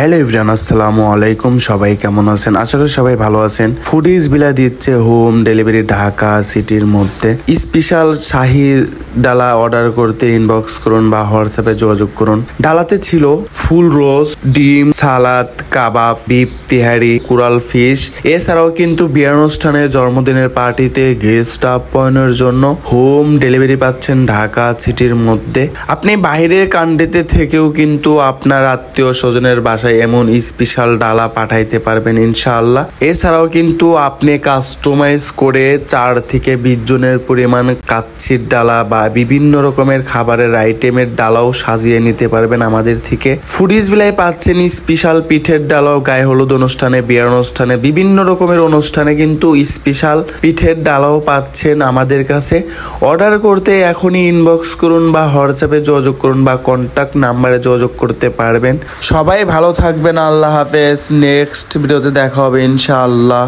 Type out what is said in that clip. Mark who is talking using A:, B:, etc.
A: Hello everyone, আসসালামু আলাইকুম। সবাই কেমন আছেন? আশা করি সবাই ভালো আছেন। ফুডিজ বিলা দিচ্ছে হোম ডেলিভারি ঢাকা সিটির মধ্যে। স্পেশাল শাহী ডালা অর্ডার করতে ইনবক্স করুন বা হোয়াটসঅ্যাপে যোগাযোগ করুন। ডালাতে ছিল ফুল রোস্ট, ডিম, সালাদ, কাবাব, বিফ তিহারি, কুরাল ফিশ। এছাড়াও কিন্তু বিয়ে অনুষ্ঠানে, জন্মদিনের পার্টিতে, গেস্ট আপ্যায়নের জন্য হোম ডেলিভারি পাচ্ছেন ঢাকা সিটির মধ্যে। আপনি বাইরের কান্ট্রিতে থেকেও কিন্তু আপনার আত্মীয় স্বজনের বাসায় এমন স্পেশাল ডালা পাঠাইতে পারবেন ইনশাআল্লাহ। এছাড়াও কিন্তু আপনি কাস্টমাইজ করে 4 থেকে 20 জনের পরিমাণ কাচ্ছির ডালা বা বিভিন্ন রকমের খাবারের আইটেমের ডালাও সাজিয়ে নিতে পারবেন আমাদের থেকে। ফুডিজ বিলায় পাচ্ছেন স্পেশাল পিঠের ডালাও। গায়ে হলুদ অনুষ্ঠানে, বিয়ের অনুষ্ঠানে, বিভিন্ন রকমের অনুষ্ঠানে কিন্তু স্পেশাল পিঠের ডালাও পাচ্ছেন আমাদের কাছে। অর্ডার করতে এখনই ইনবক্স করুন বা হোয়াটসঅ্যাপে যোগাযোগ করুন বা কন্ট্যাক্ট নাম্বারে যোগাযোগ করতে পারবেন। সবাই ভালো থাকবেন। আল্লাহ হাফেজ। নেক্সট ভিডিওতে দেখা হবে ইনশাআল্লাহ।